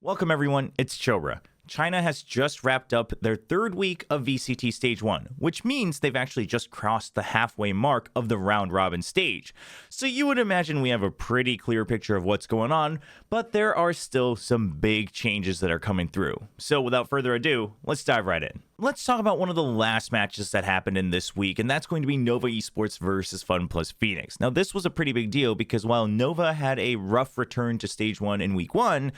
Welcome everyone, it's Chobra. China has just wrapped up their third week of VCT Stage 1, which means they've actually just crossed the halfway mark of the round-robin stage. So you would imagine we have a pretty clear picture of what's going on, but there are still some big changes that are coming through. So without further ado, let's dive right in. Let's talk about one of the last matches that happened in this week, and that's going to be NOVA Esports versus Fun Plus Phoenix. Now, this was a pretty big deal because while NOVA had a rough return to Stage 1 in Week 1,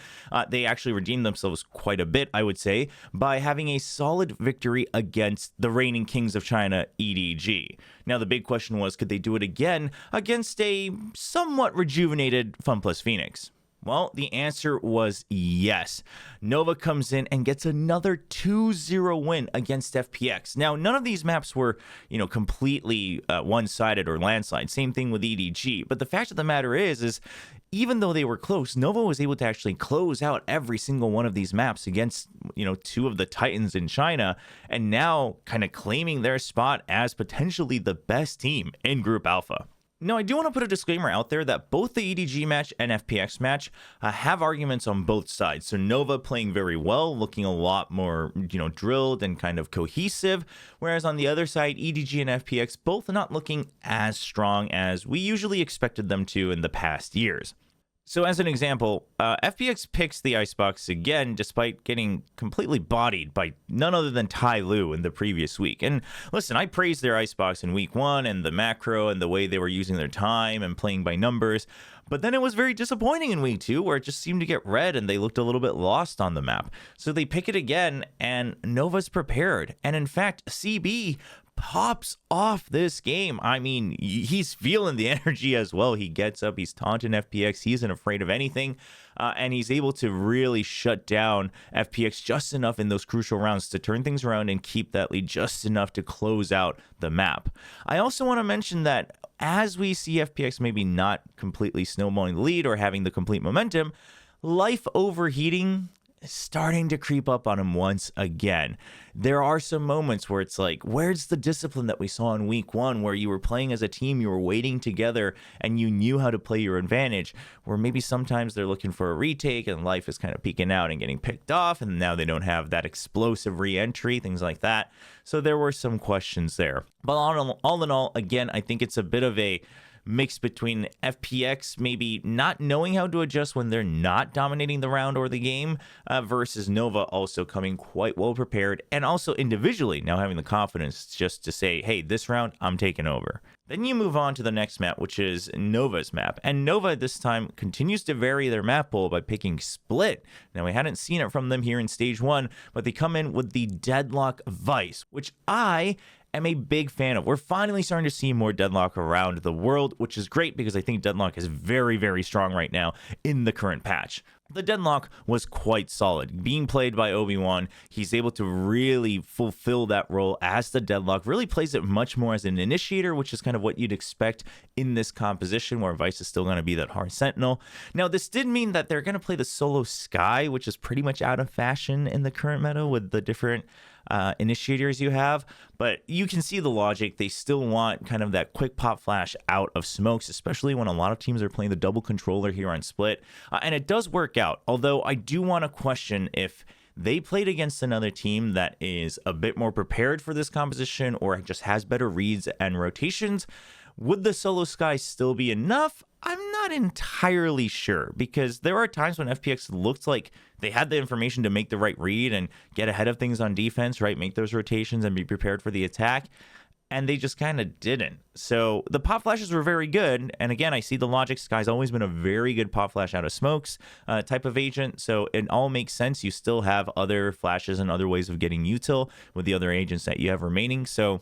they actually redeemed themselves quite a bit, I would say, by having a solid victory against the reigning kings of China, EDG. Now, the big question was, could they do it again against a somewhat rejuvenated Fun Plus Phoenix? Well, the answer was yes. NOVA comes in and gets another 2-0 win against FPX. Now, none of these maps were, completely one-sided or landslide. Same thing with EDG. But the fact of the matter is even though they were close, NOVA was able to actually close out every single one of these maps against, two of the titans in China, and now kind of claiming their spot as potentially the best team in Group Alpha. Now, I do want to put a disclaimer out there that both the EDG match and FPX match have arguments on both sides. So NOVA playing very well, looking a lot more, drilled and kind of cohesive. Whereas on the other side, EDG and FPX both not looking as strong as we usually expected them to in the past years. So as an example, FPX picks the Icebox again, despite getting completely bodied by none other than Tai Lu in the previous week. And listen, I praised their Icebox in Week 1 and the macro and the way they were using their time and playing by numbers. But then it was very disappointing in Week 2, where it just seemed to get red and they looked a little bit lost on the map. So they pick it again, and Nova's prepared. And in fact, CB pops off this game. I mean, he's feeling the energy as well. He gets up, he's taunting FPX, he isn't afraid of anything, and he's able to really shut down FPX just enough in those crucial rounds to turn things around and keep that lead just enough to close out the map. I also want to mention that as we see FPX maybe not completely snowballing the lead or having the complete momentum, life overheating is starting to creep up on him once again. There are some moments where it's like, where's the discipline that we saw in Week 1, where you were playing as a team, you were waiting together, and you knew how to play your advantage, where maybe sometimes they're looking for a retake and life is kind of peeking out and getting picked off, and now they don't have that explosive re-entry, things like that. So there were some questions there. But all in all, again, I think it's a bit of a mix between FPX maybe not knowing how to adjust when they're not dominating the round or the game versus NOVA also coming quite well prepared, and also individually now having the confidence just to say, hey, this round I'm taking over. Then you move on to the next map, which is NOVA's map. And NOVA this time continues to vary their map pool by picking Split. Now, we hadn't seen it from them here in Stage 1, but they come in with the Deadlock Vice, which I am a big fan of. We're finally starting to see more Deadlock around the world, which is great because I think Deadlock is very, very strong right now in the current patch. The Deadlock was quite solid. Being played by Obi-Wan, he's able to really fulfill that role as the Deadlock, really plays it much more as an initiator, which is kind of what you'd expect in this composition, where Vice is still going to be that hard sentinel. Now, this did mean that they're going to play the solo Skye, which is pretty much out of fashion in the current meta with the different initiators you have, but you can see the logic. They still want kind of that quick pop flash out of smokes, especially when a lot of teams are playing the double controller here on Split, and it does work out, although I do want to question if they played against another team that is a bit more prepared for this composition or just has better reads and rotations. Would the solo Skye still be enough? I'm not entirely sure, because there are times when FPX looked like they had the information to make the right read and get ahead of things on defense, right? Make those rotations and be prepared for the attack. And they just kind of didn't. So the pop flashes were very good. And again, I see the logic. Skye's always been a very good pop flash out of smokes type of agent. So it all makes sense. You still have other flashes and other ways of getting util with the other agents that you have remaining. So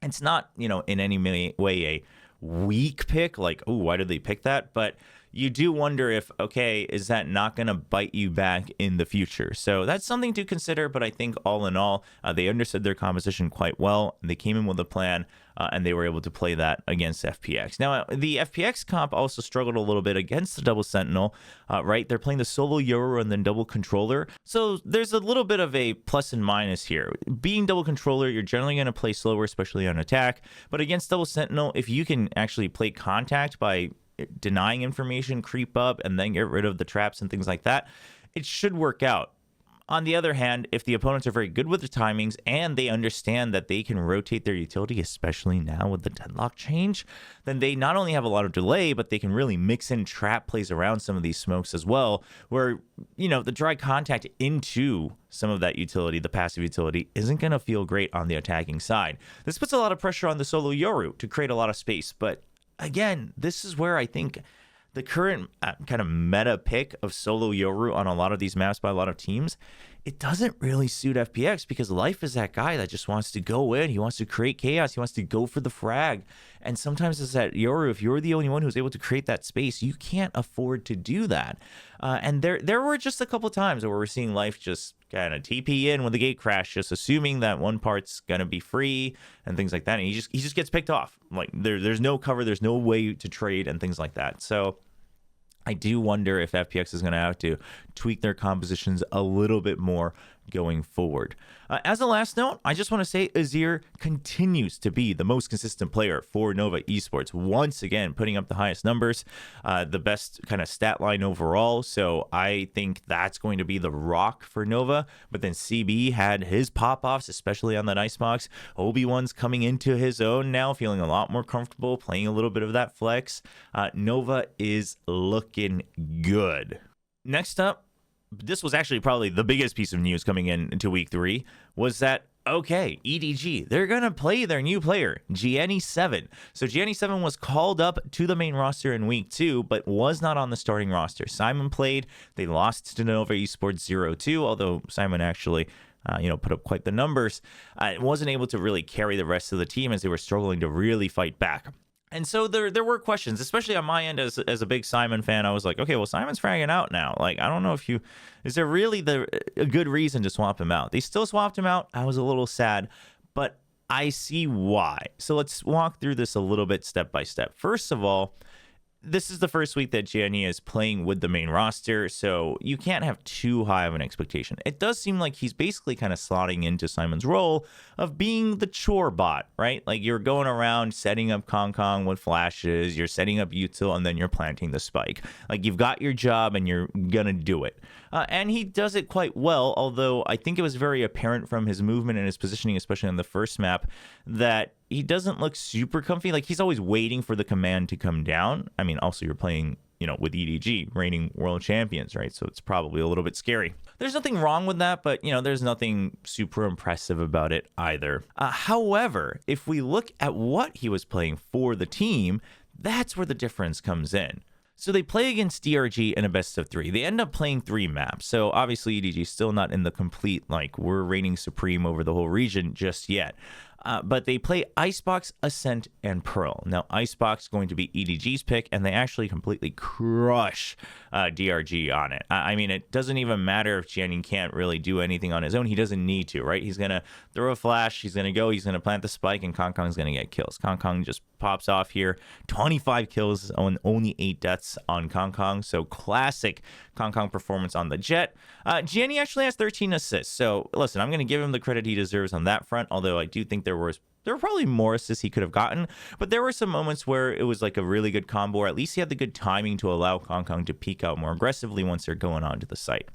it's not, in any way a weak pick, like, oh, why did they pick that? But you do wonder if, okay, is that not going to bite you back in the future? So that's something to consider, but I think all in all, they understood their composition quite well. They came in with a plan, and they were able to play that against FPX. Now, the FPX comp also struggled a little bit against the double sentinel, right? They're playing the solo Yoru and then double controller. So there's a little bit of a plus and minus here. Being double controller, you're generally going to play slower, especially on attack. But against double sentinel, if you can actually play contact by denying information, creep up, and then get rid of the traps and things like that, it should work out. On the other hand, if the opponents are very good with the timings and they understand that they can rotate their utility, especially now with the deadlock change, then they not only have a lot of delay, but they can really mix in trap plays around some of these smokes as well, where, the dry contact into some of that utility, the passive utility, isn't going to feel great on the attacking side. This puts a lot of pressure on the solo Yoru to create a lot of space. But again, this is where I think the current kind of meta pick of solo Yoru on a lot of these maps by a lot of teams, it doesn't really suit FPX because Life is that guy that just wants to go in. He wants to create chaos. He wants to go for the frag. And sometimes it's that Yoru, if you're the only one who's able to create that space, you can't afford to do that. And there were just a couple times where we're seeing Life just kind of TP in with the gate crash, just assuming that one part's gonna be free and things like that, and he just gets picked off. Like there's no cover, there's no way to trade and things like that. So I do wonder if FPX is going to have to tweak their compositions a little bit more going forward. As a last note, I just want to say Azir continues to be the most consistent player for NOVA Esports, once again putting up the highest numbers, the best kind of stat line overall. So I think that's going to be the rock for NOVA. But then CB had his pop-offs, especially on that Icebox. Obi-Wan's coming into his own now, feeling a lot more comfortable, playing a little bit of that flex. NOVA is looking good. Next up, this was actually probably the biggest piece of news coming into week 3, was that, okay, EDG, they're going to play their new player, Gianni7. So Gianni7 was called up to the main roster in week 2, but was not on the starting roster. Simon played. They lost to NOVA Esports 0-2, although Simon actually put up quite the numbers. Wasn't able to really carry the rest of the team as they were struggling to really fight back. And so there were questions, especially on my end as a big Simon fan. I was like, okay, well, Simon's fragging out now. Like, I don't know is there really a good reason to swap him out? They still swapped him out. I was a little sad, but I see why. So let's walk through this a little bit step by step. First of all, this is the first week that Gianni is playing with the main roster, so you can't have too high of an expectation. It does seem like he's basically kind of slotting into Simon's role of being the chore bot, right? Like you're going around setting up Kong with flashes, you're setting up util, and then you're planting the spike. Like you've got your job and you're gonna do it. And he does it quite well, although I think it was very apparent from his movement and his positioning, especially on the first map, that he doesn't look super comfy. Like he's always waiting for the command to come down. I mean, also you're playing, with EDG, reigning world champions, right? So it's probably a little bit scary. There's nothing wrong with that, but, there's nothing super impressive about it either. However, if we look at what he was playing for the team, that's where the difference comes in. So they play against DRG in a best of 3. They end up playing 3 maps. So obviously EDG is still not in the complete, we're reigning supreme over the whole region just yet. But they play Icebox, Ascent, and Pearl. Now, Icebox is going to be EDG's pick, and they actually completely crush DRG on it. I mean, it doesn't even matter if Jianning can't really do anything on his own. He doesn't need to, right? He's going to throw a flash, he's going to go, he's going to plant the spike, and Kong is going to get kills. Kong just pops off here. 25 kills on only 8 deaths on Kong. So classic Kong performance on the Jet. Gianni actually has 13 assists. So listen, I'm going to give him the credit he deserves on that front, although I do think there were probably more assists he could have gotten, but there were some moments where it was like a really good combo, or at least he had the good timing to allow Kong to peek out more aggressively once they're going onto the site.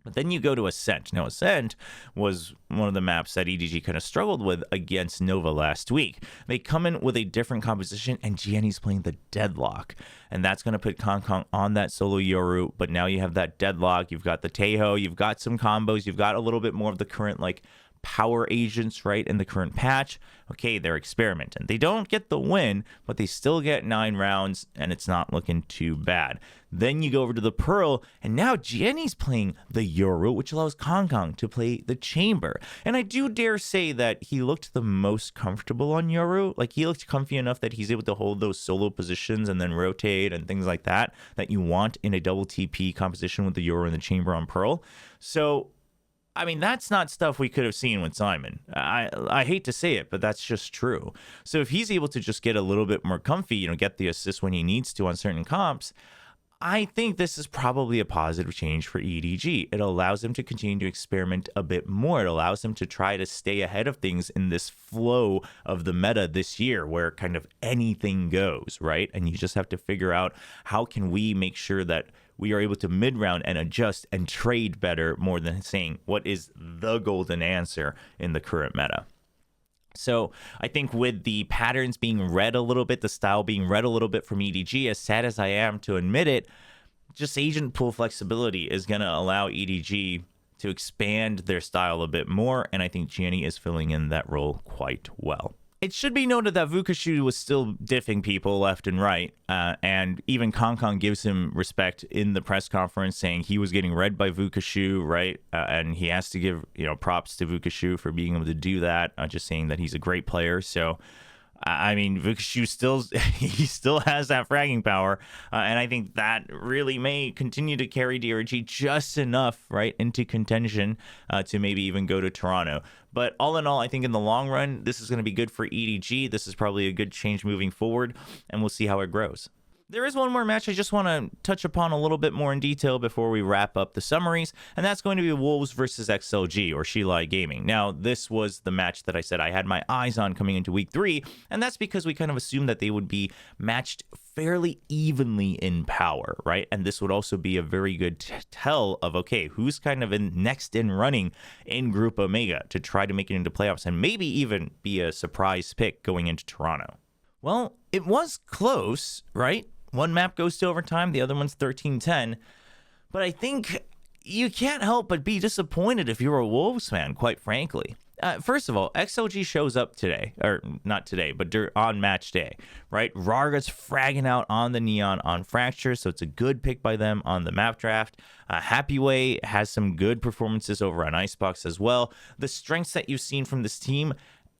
But then you go to Ascent. Now, Ascent was one of the maps that EDG kind of struggled with against Nova last week. They come in with a different composition, and Gianni's playing the Deadlock. And that's going to put Kong on that solo Yoru, but now you have that Deadlock. You've got the Taeho. You've got some combos. You've got a little bit more of the current, power agents, right, in the current patch. Okay, they're experimenting. They don't get the win, but they still get 9 rounds, and it's not looking too bad. Then you go over to the Pearl, and now Gianni's playing the Yoru, which allows Kong to play the Chamber. And I do dare say that he looked the most comfortable on Yoru. He looked comfy enough that he's able to hold those solo positions and then rotate and things like that you want in a double TP composition with the Yoru and the Chamber on Pearl. So I mean, that's not stuff we could have seen with Simon. I hate to say it, but that's just true. So if he's able to just get a little bit more comfy, get the assist when he needs to on certain comps, I think this is probably a positive change for EDG. It allows him to continue to experiment a bit more. It allows him to try to stay ahead of things in this flow of the meta this year where kind of anything goes, right? And you just have to figure out how can we make sure that we are able to mid-round and adjust and trade better more than saying what is the golden answer in the current meta. So I think with the patterns being read a little bit, the style being read a little bit from EDG, as sad as I am to admit it, just agent pool flexibility is going to allow EDG to expand their style a bit more, and I think Gianni is filling in that role quite well. It should be noted that Vukashu was still diffing people left and right, and even Kong gives him respect in the press conference, saying he was getting read by Vukashu, right? And he has to give props to Vukashu for being able to do that. Just saying that he's a great player. So, I mean, Vukashu still has that fragging power, and I think that really may continue to carry DRG just enough, right, into contention to maybe even go to Toronto. But all in all, I think in the long run, this is going to be good for EDG. This is probably a good change moving forward, and we'll see how it grows. There is one more match I just want to touch upon a little bit more in detail before we wrap up the summaries, and that's going to be Wolves versus XLG, or Shilai Gaming. Now, this was the match that I said I had my eyes on coming into week 3, and that's because we kind of assumed that they would be matched fairly evenly in power, right? And this would also be a very good tell of, okay, who's kind of next in running in Group Omega to try to make it into playoffs and maybe even be a surprise pick going into Toronto. Well, it was close, right? One map goes to overtime, the other one's 13-10. But I think you can't help but be disappointed if you're a Wolves fan, quite frankly. First of all, XLG shows up today, or not today, but on match day, right? Rarga's fragging out on the Neon on Fracture, so it's a good pick by them on the map draft. Happy Way has some good performances over on Icebox as well. The strengths that you've seen from this team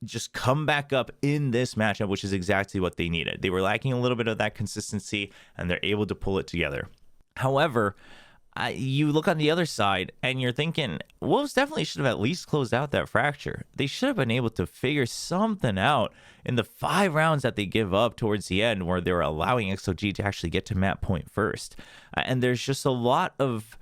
just come back up in this matchup, which is exactly what they needed. They were lacking a little bit of that consistency, and they're able to pull it together. However, you look on the other side, and you're thinking, Wolves definitely should have at least closed out that Fracture. They should have been able to figure something out in the 5 rounds that they give up towards the end, where they were allowing XOG to actually get to map point first. And there's just a lot of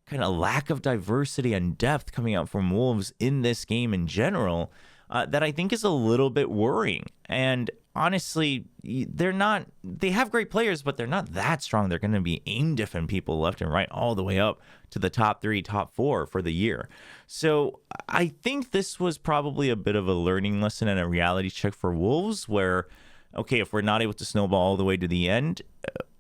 kind of lack of diversity and depth coming out from Wolves in this game in general, that I think is a little bit worrying. And honestly, they have great players, but they're not that strong. They're going to be aim diffing people left and right all the way up to the top 3, top 4 for the year. So I think this was probably a bit of a learning lesson and a reality check for Wolves, where, okay, if we're not able to snowball all the way to the end,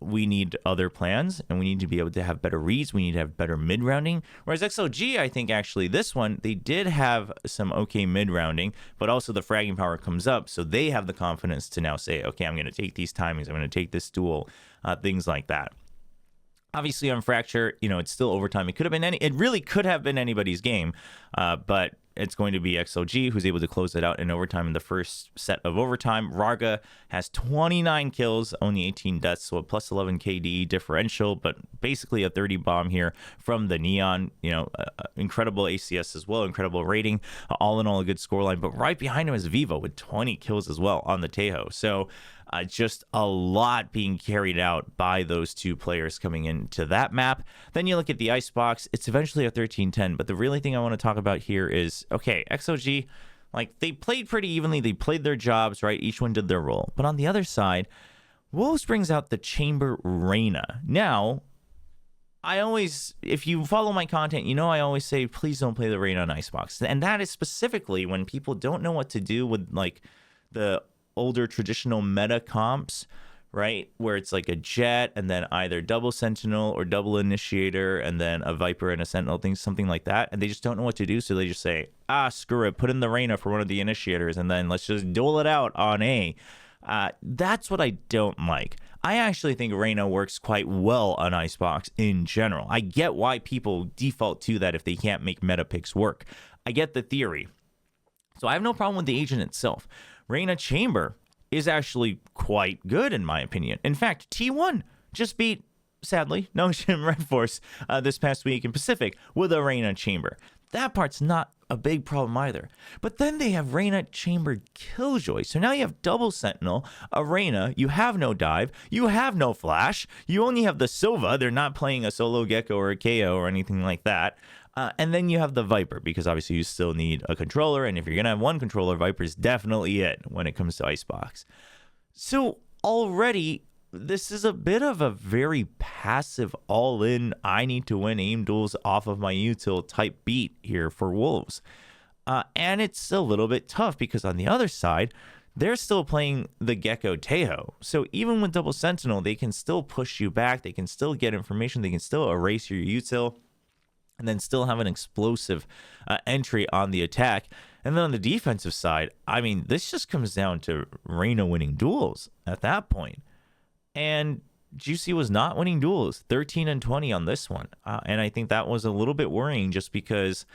we need other plans, and we need to be able to have better reads. We need to have better mid-rounding. Whereas XLG, I think actually this one, they did have some okay mid-rounding, but also the fragging power comes up, so they have the confidence to now say, okay, I'm going to take these timings, I'm going to take this duel, things like that. Obviously on Fracture, it's still overtime. It really could have been anybody's game, but it's going to be XLG who's able to close it out in overtime in the first set of overtime. Rarga has 29 kills, only 18 deaths, so a plus 11 KD differential, but basically a 30 bomb here from the Neon. Incredible ACS as well, incredible rating. All in all, a good scoreline. But right behind him is Vivo with 20 kills as well on the Tejo. So just a lot being carried out by those two players coming into that map. Then you look at the Icebox, it's eventually a 13-10, but the really thing I want to talk about here is, okay, XOG, they played pretty evenly, they played their jobs, right? Each one did their role. But on the other side, Wolves brings out the Chamber Reyna. Now, if you follow my content, I always say, please don't play the Reyna on Icebox. And that is specifically when people don't know what to do with, the older traditional meta comps, right? Where it's like a Jet and then either double Sentinel or double Initiator and then a Viper and a Sentinel, something like that. And they just don't know what to do. So they just say, screw it, put in the Reyna for one of the Initiators and then let's just duel it out on A. That's what I don't like. I actually think Reyna works quite well on Icebox in general. I get why people default to that if they can't make meta picks work. I get the theory. So I have no problem with the agent itself. Reyna Chamber is actually quite good in my opinion. In fact, T1 just beat, sadly, Notion Red Force this past week in Pacific with a Reyna Chamber. That part's not a big problem either. But then they have Reyna Chamber Killjoy. So now you have double Sentinel, a Reyna, you have no dive, you have no flash, you only have the Sova. They're not playing a solo Gecko or a KO or anything like that. And then you have the Viper, because obviously you still need a controller. And if you're going to have one controller, Viper's definitely it when it comes to Icebox. So already this is a bit of a very passive, all-in, I need to win aim duels off of my util type beat here for Wolves. And it's a little bit tough because on the other side, they're still playing the Gecko Tejo. So even with Double Sentinel, they can still push you back. They can still get information. They can still erase your util and then still have an explosive entry on the attack. And then on the defensive side, I mean, this just comes down to Reyna winning duels at that point. And Juicy was not winning duels, 13 and 20 on this one. And I think that was a little bit worrying just because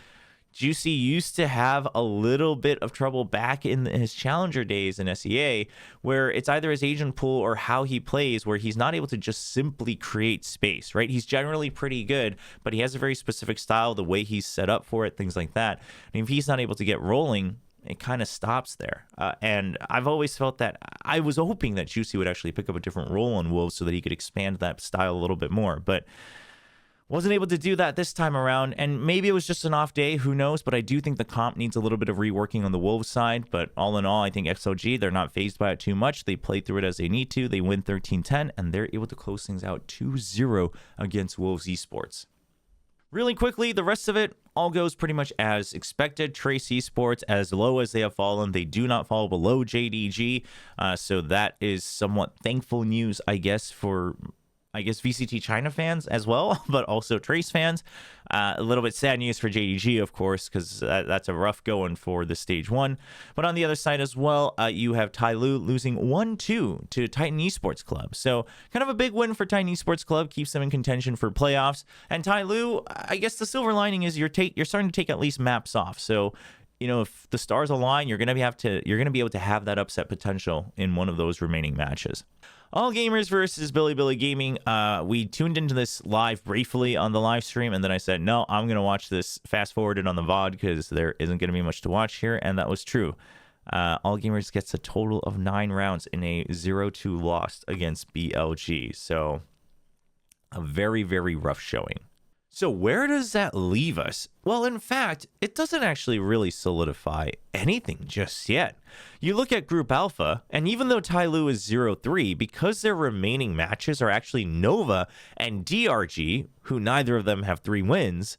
Juicy used to have a little bit of trouble back in his challenger days in SEA, where it's either his agent pool or how he plays, where he's not able to just simply create space, right? He's generally pretty good, but he has a very specific style, the way he's set up for it, things like that. And if he's not able to get rolling, it kind of stops there. And I've always felt that I was hoping that Juicy would actually pick up a different role on Wolves so that he could expand that style a little bit more. But wasn't able to do that this time around, and maybe it was just an off day, who knows, but I do think the comp needs a little bit of reworking on the Wolves side, but all in all, I think XLG, they're not phased by it too much. They play through it as they need to. They win 13-10, and they're able to close things out 2-0 against Wolves Esports. Really quickly, the rest of it all goes pretty much as expected. Trace Esports, as low as they have fallen, they do not fall below JDG, so that is somewhat thankful news, I guess, for VCT China fans as well, but also Trace fans. A little bit sad news for JDG, of course, because that's a rough going for the stage 1. But on the other side as well, you have Tai Lu losing 1-2 to Titan Esports Club. So kind of a big win for Titan Esports Club, keeps them in contention for playoffs. And Tai Lu, I guess the silver lining is you're starting to take at least maps off. So if the stars align, you're gonna be able to have that upset potential in one of those remaining matches. All Gamers versus Billy Gaming. We tuned into this live briefly on the live stream, and then I said, no, I'm going to watch this fast forwarded on the VOD because there isn't going to be much to watch here, and that was true. All Gamers gets a total of 9 rounds in a 0-2 loss against BLG. So a very, very rough showing. So where does that leave us? Well, in fact, it doesn't actually really solidify anything just yet. You look at Group Alpha, and even though Tai Lu is 0-3, because their remaining matches are actually Nova and DRG, who neither of them have 3 wins,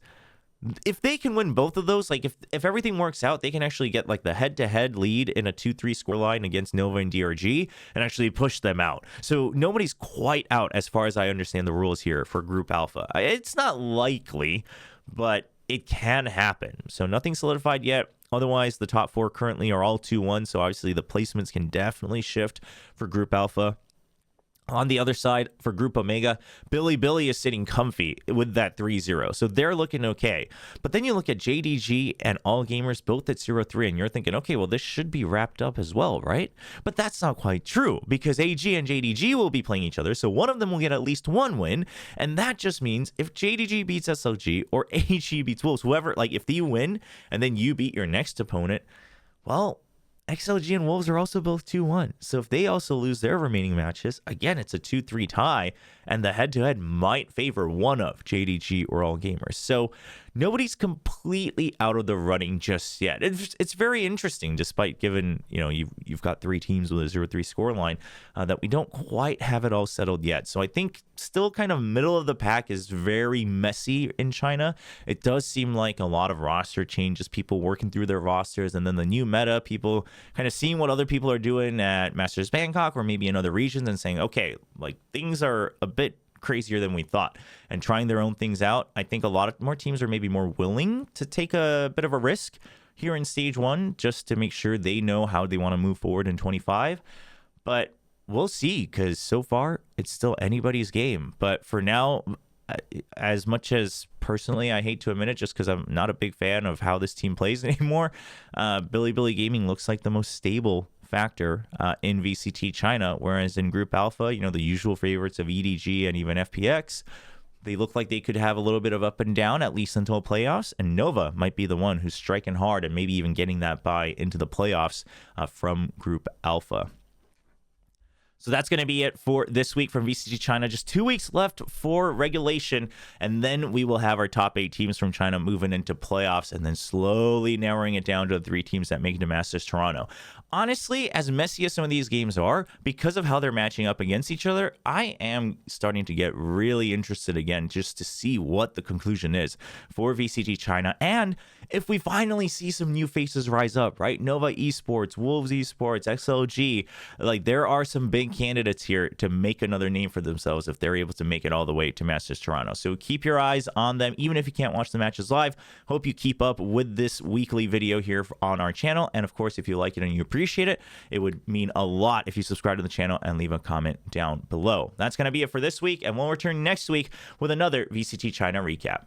if they can win both of those, like if everything works out, they can actually get like the head-to-head lead in a 2-3 scoreline against Nova and DRG and actually push them out. So nobody's quite out as far as I understand the rules here for Group Alpha. It's not likely, but it can happen. So nothing solidified yet. Otherwise, the top 4 currently are all 2-1, so obviously the placements can definitely shift for Group Alpha. On the other side, for Group Omega, Billy is sitting comfy with that 3-0. So they're looking okay. But then you look at JDG and All Gamers both at 0-3, and you're thinking, okay, well, this should be wrapped up as well, right? But that's not quite true, because AG and JDG will be playing each other, so one of them will get at least 1 win, and that just means if JDG beats SLG or AG beats Wolves, whoever, like if you win and then you beat your next opponent, well, XLG and Wolves are also both 2-1. So if they also lose their remaining matches, again, it's a 2-3 tie, and the head-to-head might favor one of JDG or All Gamers. So nobody's completely out of the running just yet. It's very interesting, despite given, you've got 3 teams with a 0-3 scoreline, that we don't quite have it all settled yet. So I think still kind of middle of the pack is very messy in China. It does seem like a lot of roster changes, people working through their rosters, and then the new meta, people kind of seeing what other people are doing at Masters Bangkok or maybe in other regions and saying, okay, like things are a bit crazier than we thought, and trying their own things out. I think a lot of more teams are maybe more willing to take a bit of a risk here in stage 1 just to make sure they know how they want to move forward in 25. But we'll see, because so far it's still anybody's game. But for now, as much as personally I hate to admit it, just because I'm not a big fan of how this team plays anymore, Billy Gaming looks like the most stable factor in VCT China, whereas in Group Alpha, the usual favorites of EDG and even FPX, they look like they could have a little bit of up and down, at least until playoffs, and Nova might be the one who's striking hard and maybe even getting that bye into the playoffs from Group Alpha. So that's going to be it for this week from VCT China. Just 2 weeks left for regulation, and then we will have our top 8 teams from China moving into playoffs, and then slowly narrowing it down to the 3 teams that make it to Masters Toronto. Honestly, as messy as some of these games are, because of how they're matching up against each other, I am starting to get really interested again just to see what the conclusion is for VCT China. And if we finally see some new faces rise up, right? NOVA Esports, Wolves Esports, XLG, like there are some big candidates here to make another name for themselves if they're able to make it all the way to Masters Toronto. So keep your eyes on them, even if you can't watch the matches live. Hope you keep up with this weekly video here on our channel. And of course, if you like it and you appreciate it, it would mean a lot if you subscribe to the channel and leave a comment down below. That's going to be it for this week, and we'll return next week with another VCT China recap.